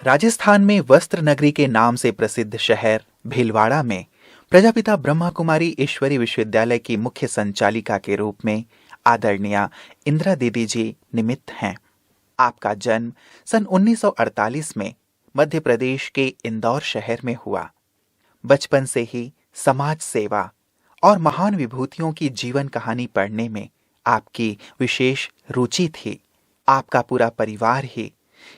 राजस्थान में वस्त्र नगरी के नाम से प्रसिद्ध शहर भीलवाड़ा में प्रजापिता ब्रह्मा कुमारी ईश्वरी विश्वविद्यालय की मुख्य संचालिका के रूप में आदरणीय इंदिरा दीदी जी निमित्त हैं। आपका जन्म सन 1948 में मध्य प्रदेश के इंदौर शहर में हुआ। बचपन से ही समाज सेवा और महान विभूतियों की जीवन कहानी पढ़ने में आपकी विशेष रुचि थी। आपका पूरा परिवार ही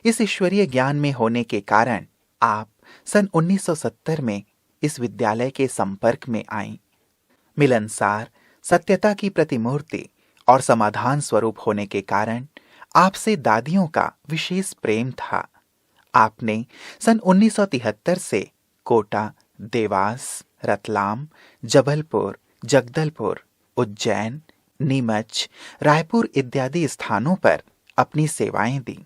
इस ईश्वरीय ज्ञान में होने के कारण आप सन 1970 में इस विद्यालय के संपर्क में आईं। मिलनसार, सत्यता की प्रतिमूर्ति और समाधान स्वरूप होने के कारण आपसे दादियों का विशेष प्रेम था। आपने सन 1973 से कोटा, देवास, रतलाम, जबलपुर, जगदलपुर, उज्जैन, नीमच, रायपुर इत्यादि स्थानों पर अपनी सेवाएं दी।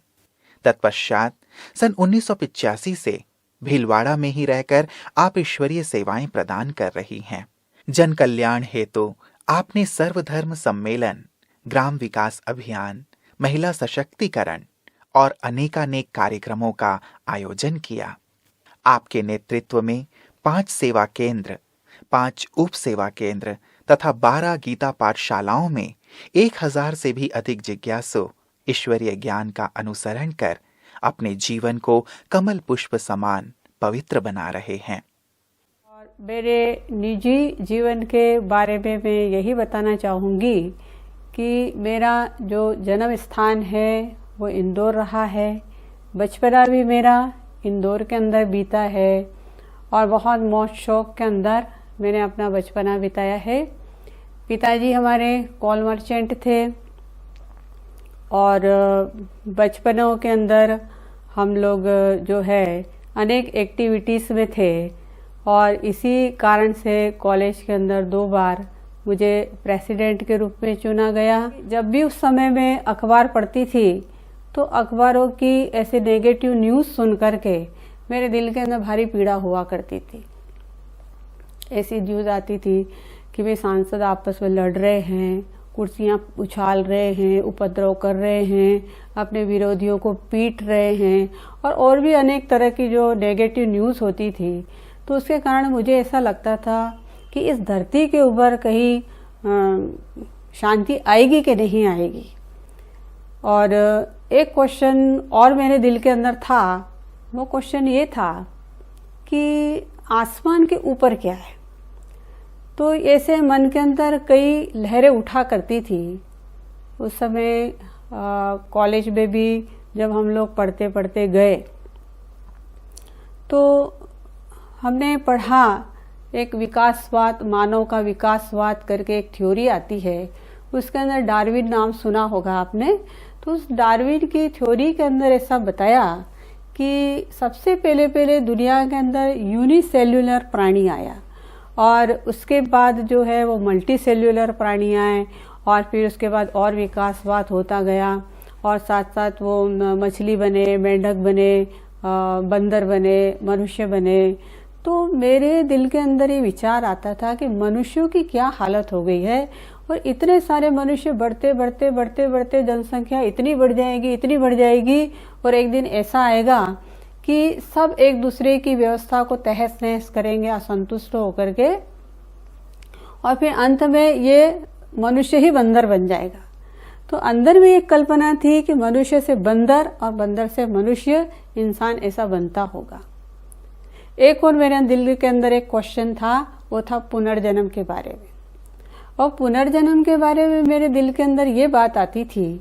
तत्पश्चात सन 1985 से भीलवाड़ा में ही रहकर आप ईश्वरीय सेवाएं प्रदान कर रही हैं। जन कल्याण हेतु आपने सर्वधर्म सम्मेलन, ग्राम विकास अभियान, महिला सशक्तिकरण और अनेकानेक कार्यक्रमों का आयोजन किया। आपके नेतृत्व में 5 सेवा केंद्र, 5 उप सेवा केंद्र तथा 12 गीता पाठशालाओं में 1000 से भी अधिक जिज्ञासु ईश्वरीय ज्ञान का अनुसरण कर अपने जीवन को कमल पुष्प समान पवित्र बना रहे हैं। और मेरे निजी जीवन के बारे में मैं यही बताना चाहूँगी कि मेरा जो जन्म स्थान है वो इंदौर रहा है। बचपना भी मेरा इंदौर के अंदर बीता है और बहुत मौज शौक के अंदर मैंने अपना बचपना बिताया है। पिताजी हमारे कॉल मर्चेंट थे और बचपनों के अंदर हम लोग जो है अनेक एक्टिविटीज़ में थे और इसी कारण से कॉलेज के अंदर 2 बार मुझे प्रेसिडेंट के रूप में चुना गया। जब भी उस समय में अखबार पढ़ती थी तो अखबारों की ऐसे नेगेटिव न्यूज़ सुन करके मेरे दिल के अंदर भारी पीड़ा हुआ करती थी। ऐसी न्यूज़ आती थी कि वे सांसद आपस में लड़ रहे हैं, कुर्सियां उछाल रहे हैं, उपद्रव कर रहे हैं, अपने विरोधियों को पीट रहे हैं और भी अनेक तरह की जो नेगेटिव न्यूज़ होती थी। तो उसके कारण मुझे ऐसा लगता था कि इस धरती के ऊपर कहीं शांति आएगी कि नहीं आएगी। और एक क्वेश्चन और मेरे दिल के अंदर था, वो क्वेश्चन ये था कि आसमान के ऊपर क्या है। तो ऐसे मन के अंदर कई लहरें उठा करती थी। उस समय कॉलेज में भी जब हम लोग पढ़ते पढ़ते गए तो हमने पढ़ा एक विकासवाद, मानव का विकासवाद करके एक थ्योरी आती है। उसके अंदर डार्विन नाम सुना होगा आपने। तो उस डार्विन की थ्योरी के अंदर ऐसा बताया कि सबसे पहले दुनिया के अंदर यूनिसेल्युलर प्राणी आया और उसके बाद जो है वो मल्टी सेल्युलर प्राणी आए और फिर उसके बाद और विकासवाद होता गया और साथ साथ वो मछली बने, मेंढक बने, बंदर बने, मनुष्य बने। तो मेरे दिल के अंदर ये विचार आता था कि मनुष्यों की क्या हालत हो गई है और इतने सारे मनुष्य बढ़ते जनसंख्या इतनी बढ़ जाएगी और एक दिन ऐसा आएगा कि सब एक दूसरे की व्यवस्था को तहस नहस करेंगे असंतुष्ट होकर के और फिर अंत में ये मनुष्य ही बंदर बन जाएगा। तो अंदर में एक कल्पना थी कि मनुष्य से बंदर और बंदर से मनुष्य, इंसान ऐसा बनता होगा। एक और मेरे दिल के अंदर एक क्वेश्चन था, वो था पुनर्जन्म के बारे में। और पुनर्जन्म के बारे में मेरे दिल के अंदर ये बात आती थी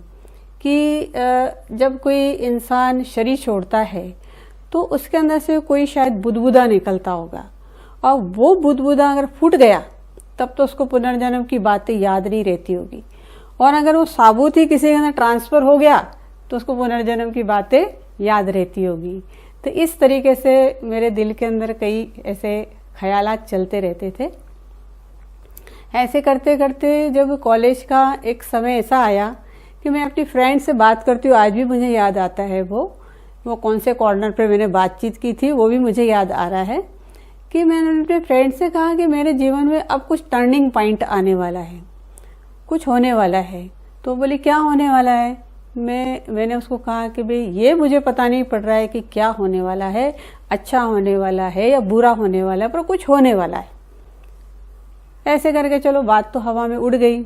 कि जब कोई इंसान शरीर छोड़ता है तो उसके अंदर से कोई शायद बुदबुदा निकलता होगा और वो बुदबुदा अगर फूट गया तब तो उसको पुनर्जन्म की बातें याद नहीं रहती होगी और अगर वो साबुत ही किसी के अंदर ट्रांसफर हो गया तो उसको पुनर्जन्म की बातें याद रहती होगी। तो इस तरीके से मेरे दिल के अंदर कई ऐसे ख्यालात चलते रहते थे। ऐसे करते करते जब कॉलेज का एक समय ऐसा आया कि मैं अपनी फ्रेंड से बात करती हूँ, आज भी मुझे याद आता है वो कौन से कॉर्नर पे मैंने बातचीत की थी वो भी मुझे याद आ रहा है कि मैंने अपने फ्रेंड से कहा कि मेरे जीवन में अब कुछ टर्निंग पॉइंट आने वाला है, कुछ होने वाला है। तो बोली क्या होने वाला है। मैंने उसको कहा कि भाई ये मुझे पता नहीं पड़ रहा है कि क्या होने वाला है, अच्छा होने वाला है या बुरा होने वाला है, पर कुछ होने वाला है। ऐसे करके चलो बात तो हवा में उड़ गई।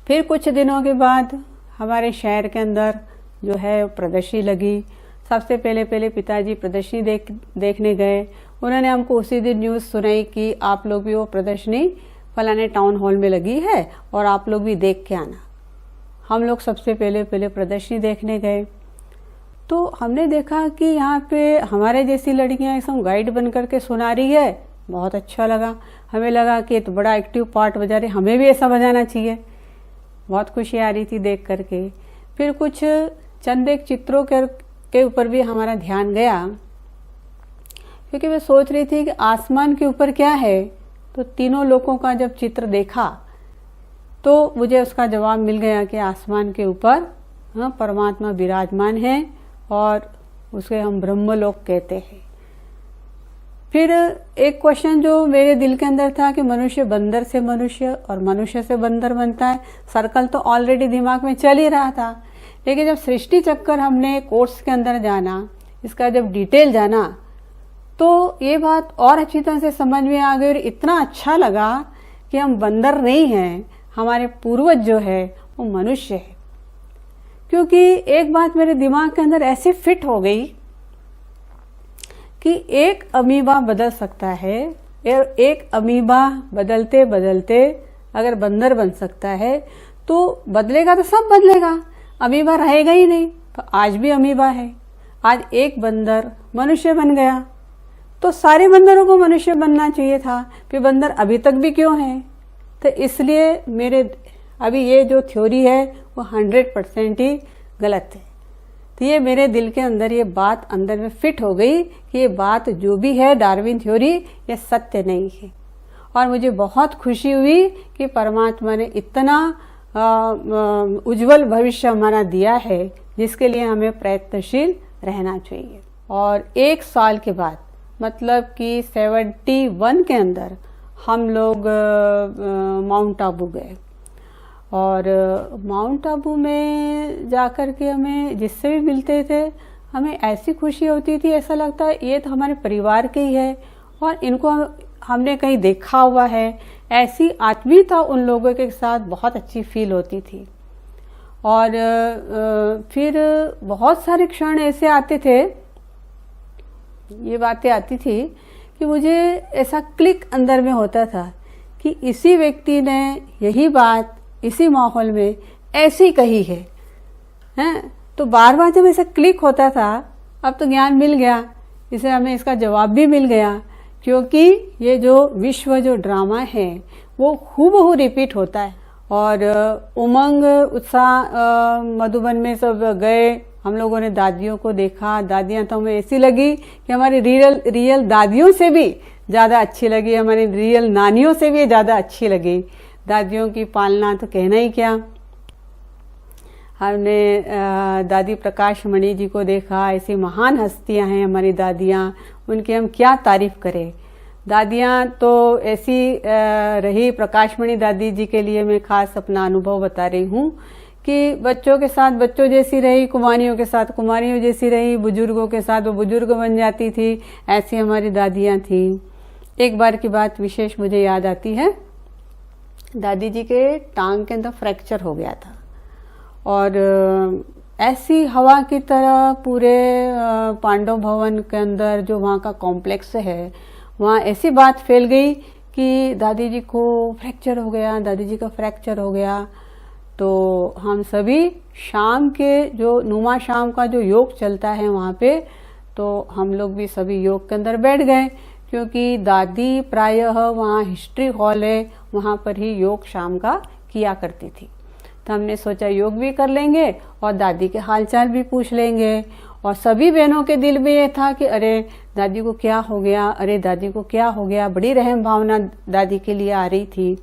फिर कुछ दिनों के बाद हमारे शहर के अंदर जो है प्रदर्शनी लगी। सबसे पहले पिताजी प्रदर्शनी देखने गए। उन्होंने हमको उसी दिन न्यूज़ सुनाई कि आप लोग भी वो प्रदर्शनी फलाने टाउन हॉल में लगी है और आप लोग भी देख के आना। हम लोग सबसे पहले प्रदर्शनी देखने गए तो हमने देखा कि यहाँ पे हमारे जैसी लड़कियाँ एकदम गाइड बन करके सुना रही है। बहुत अच्छा लगा। हमें लगा कि ये तो बड़ा एक्टिव पार्ट बजा रहे, हमें भी ऐसा बजाना चाहिए। बहुत खुशी आ रही थी देख करके। फिर कुछ चंद एक चित्रों के ऊपर भी हमारा ध्यान गया, क्योंकि मैं सोच रही थी कि आसमान के ऊपर क्या है। तो तीनों लोगों का जब चित्र देखा तो मुझे उसका जवाब मिल गया कि आसमान के ऊपर परमात्मा विराजमान है और उसे हम ब्रह्मलोक कहते हैं। फिर एक क्वेश्चन जो मेरे दिल के अंदर था कि मनुष्य बंदर से मनुष्य और मनुष्य से बंदर बनता है, सर्कल तो ऑलरेडी दिमाग में चल ही रहा था। लेकिन जब सृष्टि चक्कर हमने कोर्स के अंदर जाना, इसका जब डिटेल जाना, तो ये बात और अच्छी तरह से समझ में आ गई और इतना अच्छा लगा कि हम बंदर नहीं हैं, हमारे पूर्वज जो है वो मनुष्य है। क्योंकि एक बात मेरे दिमाग के अंदर ऐसे फिट हो गई कि एक अमीबा बदल सकता है और एक अमीबा बदलते बदलते अगर बंदर बन सकता है तो बदलेगा तो सब बदलेगा, अमीबा रहेगा ही नहीं। तो आज भी अमीबा है। आज एक बंदर मनुष्य बन गया तो सारे बंदरों को मनुष्य बनना चाहिए था। फिर बंदर अभी तक भी क्यों है? तो इसलिए मेरे अभी ये जो थ्योरी है वो 100% ही गलत है। तो ये मेरे दिल के अंदर ये बात अंदर में फिट हो गई कि ये बात जो भी है डार्विन थ्योरी ये सत्य नहीं है। और मुझे बहुत खुशी हुई कि परमात्मा ने इतना उज्जवल भविष्य हमारा दिया है, जिसके लिए हमें प्रयत्नशील रहना चाहिए। और 1 साल के बाद मतलब कि 71 के अंदर हम लोग माउंट आबू गए। और माउंट आबू में जाकर के हमें जिससे भी मिलते थे हमें ऐसी खुशी होती थी, ऐसा लगता है ये तो हमारे परिवार के ही है और इनको हमने कहीं देखा हुआ है। ऐसी आत्मीयता उन लोगों के साथ बहुत अच्छी फील होती थी। और फिर बहुत सारे क्षण ऐसे आते थे, ये बातें आती थी कि मुझे ऐसा क्लिक अंदर में होता था कि इसी व्यक्ति ने यही बात इसी माहौल में ऐसी कही है, हैं? तो बार बार जब ऐसा क्लिक होता था, अब तो ज्ञान मिल गया, इसे हमें इसका जवाब भी मिल गया। क्योंकि ये जो विश्व जो ड्रामा है वो हूबहू रिपीट होता है। और उमंग उत्साह मधुबन में सब गए, हम लोगों ने दादियों को देखा। दादियां तो हमें ऐसी लगी कि हमारी रियल दादियों से भी ज़्यादा अच्छी लगी, हमारी रियल नानियों से भी ज़्यादा अच्छी लगी। दादियों की पालना तो कहना ही क्या। हमने दादी प्रकाश मणि जी को देखा। ऐसी महान हस्तियां हैं हमारी दादियां, उनकी हम क्या तारीफ करें। दादियां तो ऐसी रही। प्रकाश मणि दादी जी के लिए मैं खास अपना अनुभव बता रही हूँ कि बच्चों के साथ बच्चों जैसी रही, कुमारियों के साथ कुमारियों जैसी रही, बुजुर्गों के साथ वो बुजुर्ग बन जाती थी। ऐसी हमारी दादियां थी। एक बार की बात विशेष मुझे याद आती है। दादी जी के टांग के अंदर फ्रैक्चर हो गया था और ऐसी हवा की तरह पूरे पांडव भवन के अंदर जो वहाँ का कॉम्प्लेक्स है, वहाँ ऐसी बात फैल गई कि दादी जी को फ्रैक्चर हो गया, दादी जी का फ्रैक्चर हो गया। तो हम सभी शाम के जो नुमा शाम का जो योग चलता है वहाँ पे, तो हम लोग भी सभी योग के अंदर बैठ गए, क्योंकि दादी प्रायः वहाँ हिस्ट्री हॉल है, वहाँ पर ही योग शाम का किया करती थी। तो हमने सोचा योग भी कर लेंगे और दादी के हालचाल भी पूछ लेंगे। और सभी बहनों के दिल में ये था कि अरे दादी को क्या हो गया, अरे दादी को क्या हो गया। बड़ी रहम भावना दादी के लिए आ रही थी।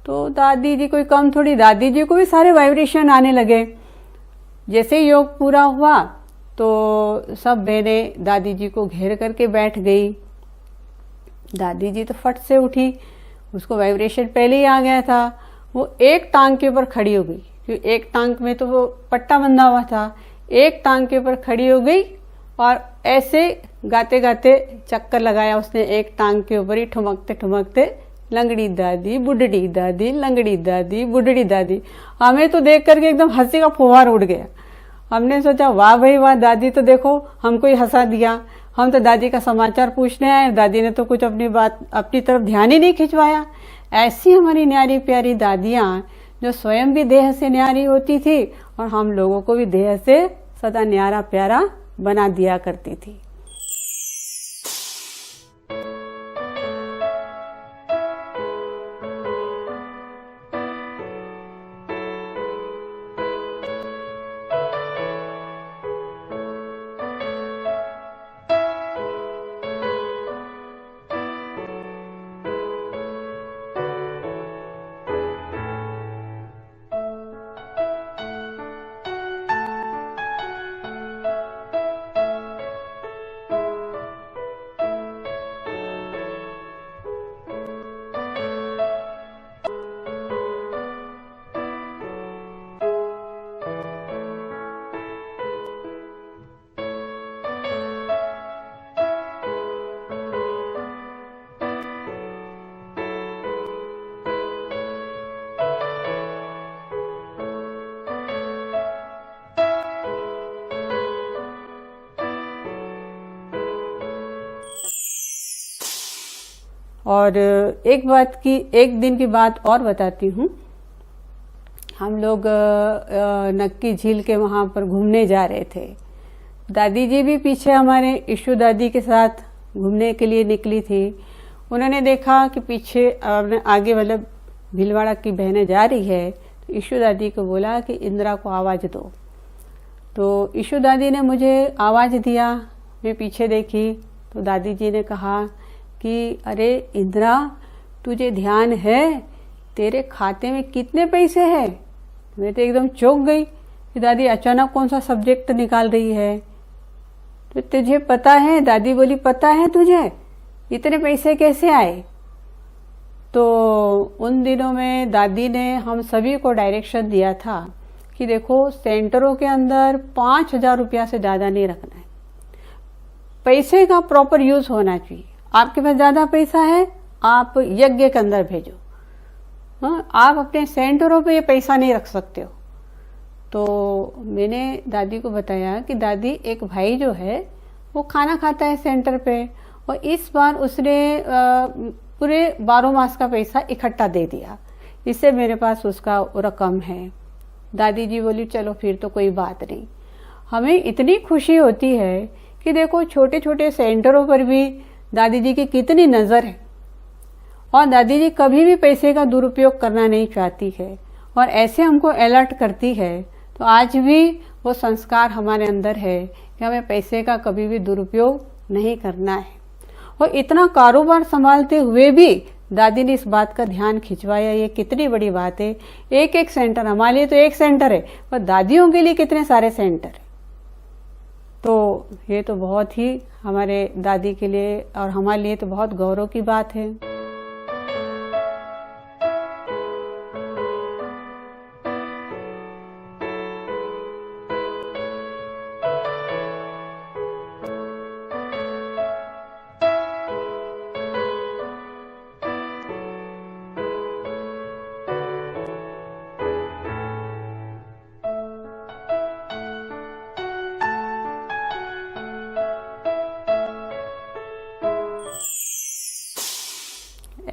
तो दादी जी कोई कम थोड़ी, दादी जी को भी सारे वाइब्रेशन आने लगे। जैसे ही योग पूरा हुआ तो सब बहनें दादी जी को घेर करके बैठ गई। दादी जी तो फट से उठी, उसको वाइब्रेशन पहले ही आ गया था। वो एक टांग के ऊपर खड़ी हो गई क्योंकि एक टांग में तो वो पट्टा बंधा हुआ था। एक टांग के ऊपर खड़ी हो गई और ऐसे गाते गाते चक्कर लगाया उसने एक टांग के ऊपर ही, ठुमकते ठुमकते, लंगड़ी दादी बुढ़ड़ी दादी, लंगड़ी दादी बुढ़ड़ी दादी। हमें तो देख करके एकदम हंसी का फुहार उड़ गया। हमने सोचा वाह भाई वाह, दादी तो देखो हमको ही हंसा दिया। हम तो दादी का समाचार पूछने आए, दादी ने तो कुछ अपनी तरफ ध्यान ही नहीं खिंचवाया। ऐसी हमारी न्यारी प्यारी दादियाँ जो स्वयं भी देह से न्यारी होती थी और हम लोगों को भी देह से सदा न्यारा प्यारा बना दिया करती थी। और एक दिन की बात और बताती हूँ। हम लोग नक्की झील के वहाँ पर घूमने जा रहे थे। दादी जी भी पीछे हमारे इशू दादी के साथ घूमने के लिए निकली थी। उन्होंने देखा कि पीछे आगे मतलब भीलवाड़ा की बहनें जा रही है, तो इशू दादी को बोला कि इंदिरा को आवाज़ दो। तो इशू दादी ने मुझे आवाज़ दिया। मैं पीछे देखी तो दादी जी ने कहा कि अरे इंदिरा, तुझे ध्यान है तेरे खाते में कितने पैसे हैं? मैं तो एकदम चौंक गई कि दादी अचानक कौन सा सब्जेक्ट निकाल रही है। तो तुझे पता है? दादी बोली पता है तुझे, इतने पैसे कैसे आए? तो उन दिनों में दादी ने हम सभी को डायरेक्शन दिया था कि देखो सेंटरों के अंदर 5,000 रुपया से ज़्यादा नहीं रखना है। पैसे का प्रॉपर यूज होना चाहिए। आपके पास ज़्यादा पैसा है, आप यज्ञ के अंदर भेजो। हाँ, आप अपने सेंटरों पे ये पैसा नहीं रख सकते हो। तो मैंने दादी को बताया कि दादी, एक भाई जो है वो खाना खाता है सेंटर पे, और इस बार उसने पूरे 12 मास का पैसा इकट्ठा दे दिया, इससे मेरे पास उसका रकम है। दादी जी बोली चलो फिर तो कोई बात नहीं। हमें इतनी खुशी होती है कि देखो छोटे छोटे सेंटरों पर भी दादी जी की कितनी नज़र है, और दादी जी कभी भी पैसे का दुरुपयोग करना नहीं चाहती है और ऐसे हमको अलर्ट करती है। तो आज भी वो संस्कार हमारे अंदर है कि हमें पैसे का कभी भी दुरुपयोग नहीं करना है। और इतना कारोबार संभालते हुए भी दादी ने इस बात का ध्यान खिंचवाया, ये कितनी बड़ी बात है। एक एक सेंटर, हमारे लिए तो एक सेंटर है, पर दादियों के लिए कितने सारे सेंटर है। तो ये तो बहुत ही हमारे दादी के लिए और हमारे लिए तो बहुत गौरव की बात है।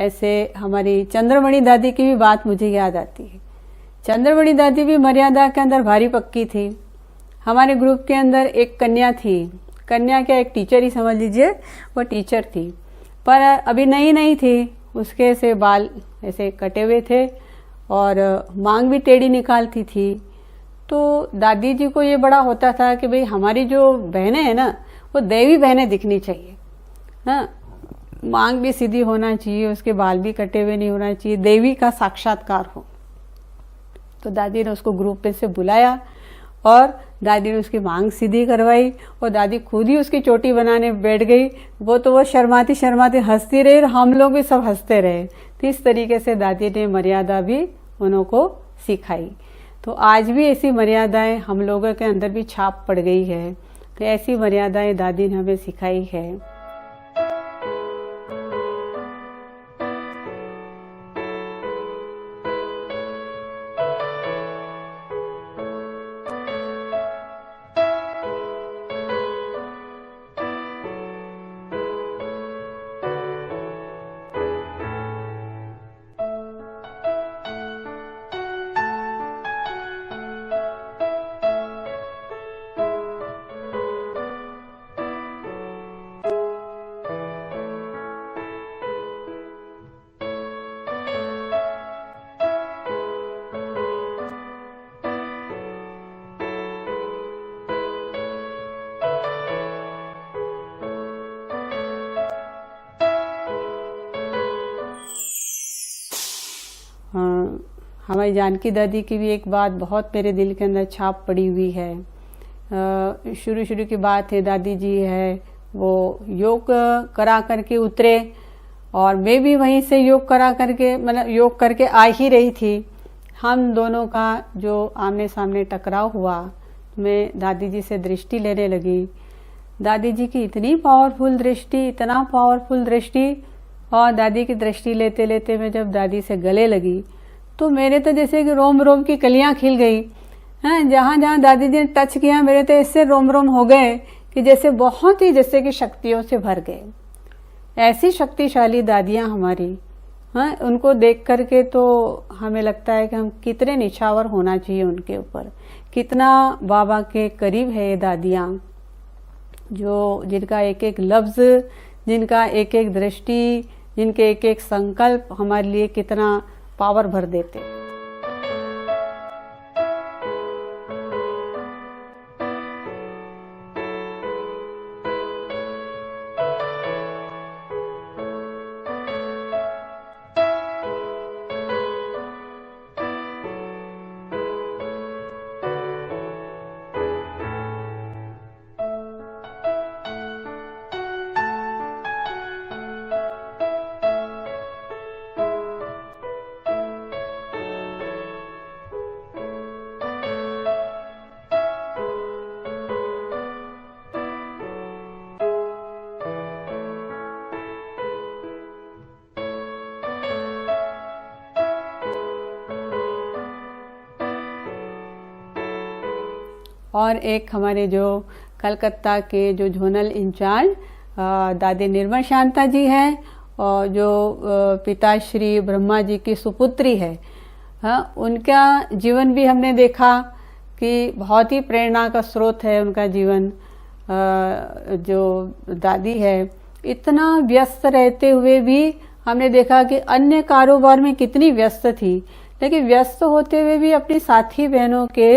ऐसे हमारी चंद्रमणि दादी की भी बात मुझे याद आती है। चंद्रमणि दादी भी मर्यादा के अंदर भारी पक्की थी। हमारे ग्रुप के अंदर एक कन्या थी, कन्या क्या एक टीचर ही समझ लीजिए, वो टीचर थी, पर अभी नई नई थी। उसके ऐसे बाल ऐसे कटे हुए थे और मांग भी टेढ़ी निकालती थी। तो दादी जी को ये बड़ा होता था कि भाई हमारी जो बहनें हैं ना, वो देवी बहनें दिखनी चाहिए। हाँ, मांग भी सीधी होना चाहिए, उसके बाल भी कटे हुए नहीं होना चाहिए, देवी का साक्षात्कार हो। तो दादी ने उसको ग्रुप पे से बुलाया और दादी ने उसकी मांग सीधी करवाई और दादी खुद ही उसकी चोटी बनाने बैठ गई। वो शर्माती शर्माती हंसती रही और हम लोग भी सब हंसते रहे। तो इस तरीके से दादी ने मर्यादा भी उनको सिखाई। तो आज भी ऐसी मर्यादाएं हम लोगों के अंदर भी छाप पड़ गई है। तो ऐसी मर्यादाएं दादी ने हमें सिखाई है। हमारी जानकी दादी की भी एक बात बहुत मेरे दिल के अंदर छाप पड़ी हुई है। शुरू शुरू की बात है, दादी जी है वो योग करा करके उतरे और मैं भी वहीं से योग करा करके मतलब योग करके आ ही रही थी। हम दोनों का जो आमने सामने टकराव हुआ, मैं दादी जी से दृष्टि लेने लगी। दादी जी की इतनी पावरफुल दृष्टि, इतना पावरफुल दृष्टि, और दादी की दृष्टि लेते लेते मैं जब दादी से गले लगी तो मेरे तो जैसे कि रोम रोम की कलियां खिल गई हैं। जहां जहां दादी जी ने टच किया मेरे तो ऐसे रोम रोम हो गए कि जैसे बहुत ही जैसे कि शक्तियों से भर गए। ऐसी शक्तिशाली दादियां हमारी, हाँ, उनको देख करके तो हमें लगता है कि हम कितने निछावर होना चाहिए उनके ऊपर, कितना बाबा के करीब है ये दादियां, जो जिनका एक एक लफ्ज, जिनका एक एक दृष्टि, जिनके एक एक संकल्प हमारे लिए कितना पावर भर देते। और एक हमारे जो कलकत्ता के जो जोनल इंचार्ज दादी निर्मल शांता जी हैं, और जो पिताश्री ब्रह्मा जी की सुपुत्री है, हाँ, उनका जीवन भी हमने देखा कि बहुत ही प्रेरणा का स्रोत है उनका जीवन। जो दादी है इतना व्यस्त रहते हुए भी हमने देखा कि अन्य कारोबार में कितनी व्यस्त थी, लेकिन व्यस्त होते हुए भी अपनी साथी बहनों के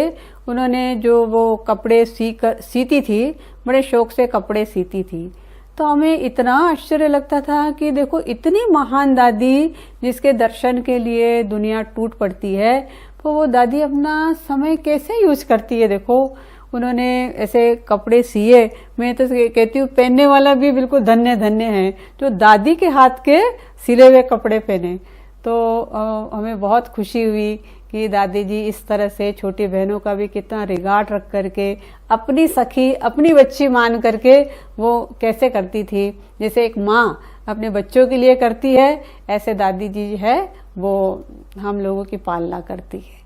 उन्होंने जो वो कपड़े सीती थी, बड़े शौक से कपड़े सीती थी। तो हमें इतना आश्चर्य लगता था कि देखो इतनी महान दादी जिसके दर्शन के लिए दुनिया टूट पड़ती है, तो वो दादी अपना समय कैसे यूज करती है। देखो उन्होंने ऐसे कपड़े सिए, मैं तो कहती हूँ पहनने वाला भी बिल्कुल धन्य धन्य है जो दादी के हाथ के सिले हुए कपड़े पहने। तो हमें बहुत खुशी हुई कि दादी जी इस तरह से छोटी बहनों का भी कितना रिगार्ड रख करके, अपनी सखी, अपनी बच्ची मान करके वो कैसे करती थी। जैसे एक माँ अपने बच्चों के लिए करती है, ऐसे दादी जी है वो हम लोगों की पालना करती है।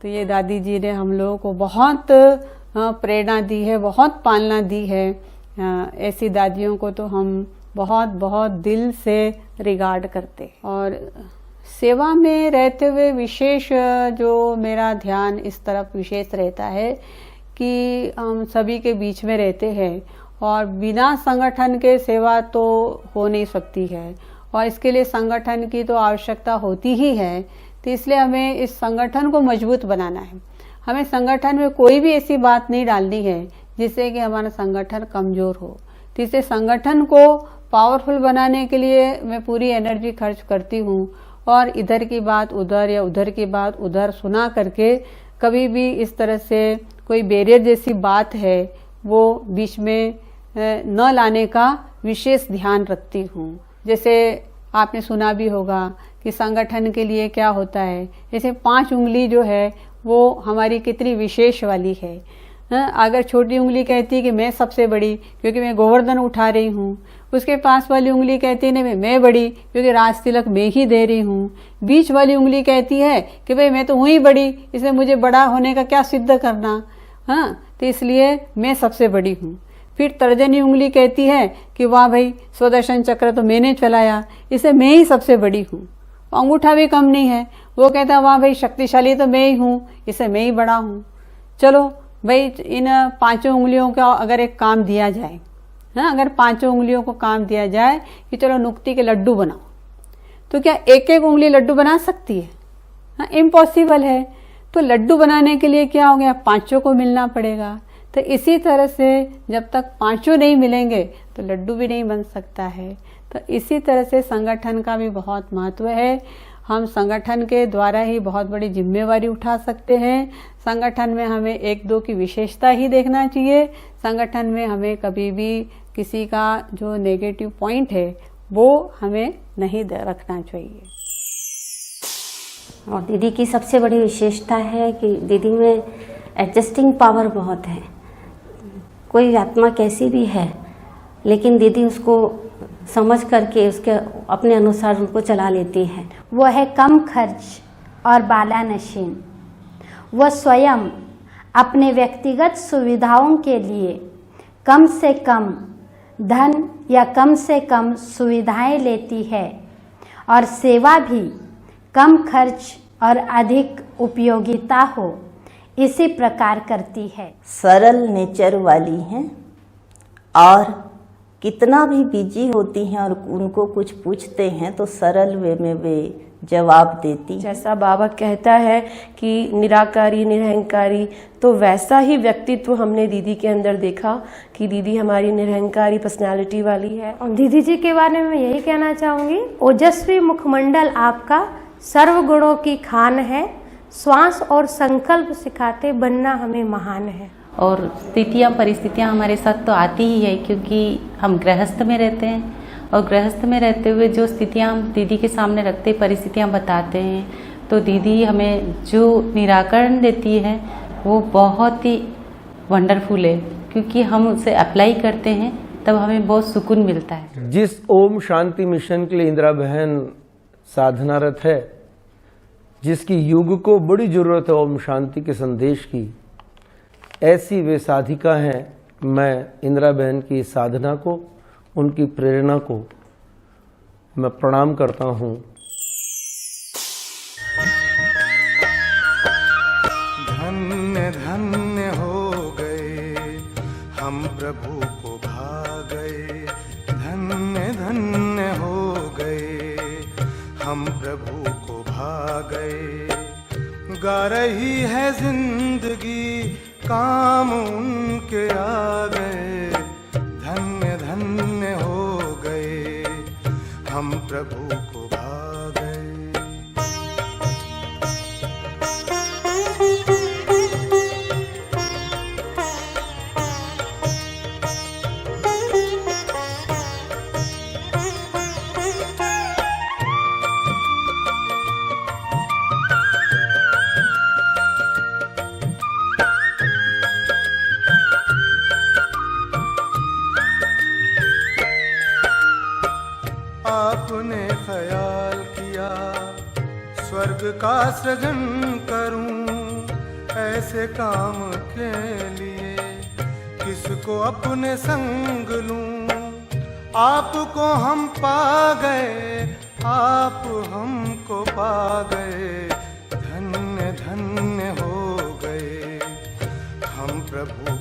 तो ये दादी जी ने हम लोगों को बहुत प्रेरणा दी है, बहुत पालना दी है। ऐसी दादियों को तो हम बहुत बहुत दिल से रिगार्ड करते हैं। और सेवा में रहते हुए विशेष जो मेरा ध्यान इस तरफ विशेष रहता है कि हम सभी के बीच में रहते हैं और बिना संगठन के सेवा तो हो नहीं सकती है और इसके लिए संगठन की तो आवश्यकता होती ही है। तो इसलिए हमें इस संगठन को मजबूत बनाना है। हमें संगठन में कोई भी ऐसी बात नहीं डालनी है जिससे कि हमारा संगठन कमजोर हो। तो इससे संगठन को पावरफुल बनाने के लिए मैं पूरी एनर्जी खर्च करती हूँ और इधर की बात उधर या उधर की बात उधर सुना करके कभी भी इस तरह से कोई बैरियर जैसी बात है वो बीच में न लाने का विशेष ध्यान रखती हूँ। जैसे आपने सुना भी होगा कि संगठन के लिए क्या होता है, जैसे 5 उंगली जो है वो हमारी कितनी विशेष वाली है। अगर छोटी उंगली कहती है कि मैं सबसे बड़ी क्योंकि मैं गोवर्धन उठा रही हूँ, उसके पास वाली उंगली कहती है नहीं मैं बड़ी क्योंकि राज तिलक मैं ही दे रही हूँ, बीच वाली उंगली कहती है कि भाई मैं तो हूँ ही बड़ी, इसलिए मुझे बड़ा होने का क्या सिद्ध करना, तो इसलिए मैं सबसे बड़ी हूँ। फिर तर्जनी उंगली कहती है कि वाह भाई स्वदर्शन चक्र तो मैंने चलाया, इसे मैं ही सबसे बड़ी हूँ। अंगूठा भी कम नहीं है, वो कहता है वाह भाई शक्तिशाली तो मैं ही हूँ, इसे मैं ही बड़ा हूँ। चलो भाई इन 5 उंगलियों का अगर एक काम दिया जाए, अगर 5 उंगलियों को काम दिया जाए कि चलो नुक्ती के लड्डू बनाओ, तो क्या एक एक उंगली लड्डू बना सकती है? इम्पॉसिबल है। तो लड्डू बनाने के लिए क्या हो गया, 5 को मिलना पड़ेगा। तो इसी तरह से जब तक 5 नहीं मिलेंगे तो लड्डू भी नहीं बन सकता है। तो इसी तरह से संगठन का भी बहुत महत्व है। हम संगठन के द्वारा ही बहुत बड़ी जिम्मेवारी उठा सकते हैं। संगठन में हमें 1-2 की विशेषता ही देखना चाहिए। संगठन में हमें कभी भी किसी का जो नेगेटिव पॉइंट है वो हमें नहीं रखना चाहिए। और दीदी की सबसे बड़ी विशेषता है कि दीदी में एडजस्टिंग पावर बहुत है। कोई आत्मा कैसी भी है लेकिन दीदी उसको समझ करके उसके अपने अनुसार उनको चला लेती है। वो है कम खर्च और बालानशीन। वह स्वयं अपने व्यक्तिगत सुविधाओं के लिए कम से कम धन या कम से कम सुविधाएं लेती है और सेवा भी कम खर्च और अधिक उपयोगिता हो इसी प्रकार करती है। सरल नेचर वाली हैं और कितना भी बिजी होती हैं और उनको कुछ पूछते हैं तो सरल वे में वे जवाब देती। जैसा बाबा कहता है कि निराकारी निरहंकारी, तो वैसा ही व्यक्तित्व हमने दीदी के अंदर देखा कि दीदी हमारी निरहंकारी पर्सनालिटी वाली है। और दीदी जी के बारे में यही कहना चाहूँगी, ओजस्वी मुखमंडल आपका सर्व गुणों की खान है, श्वास और संकल्प सिखाते बनना हमें महान है। और स्थितियाँ परिस्थितियाँ हमारे साथ तो आती ही है क्योंकि हम गृहस्थ में रहते हैं और गृहस्थ में रहते हुए जो स्थितियाँ हम दीदी के सामने रखते परिस्थितियाँ बताते हैं तो दीदी हमें जो निराकरण देती है वो बहुत ही वंडरफुल है क्योंकि हम उसे अप्लाई करते हैं तब हमें बहुत सुकून मिलता है। जिस ओम शांति मिशन के लिए इंदिरा बहन साधनारत है, जिसकी युग को बड़ी जरूरत है ओम शांति के संदेश की, ऐसी वे साधिका हैं। मैं इंदिरा बहन की साधना को, उनकी प्रेरणा को मैं प्रणाम करता हूँ। धन्य धन्य हो गए हम प्रभु को भा गए, धन्य धन्य हो गए हम प्रभु को भा गए। गा रही है जिंदगी काम उनके आ गए, धन्य धन्य हो गए हम प्रभु को भा गए। आपने ख्याल किया स्वर्ग का सृजन करूं, ऐसे काम के लिए किसको अपने संग लूं। आपको हम पा गए, आप हमको पा गए, धन्य धन्य हो गए हम प्रभु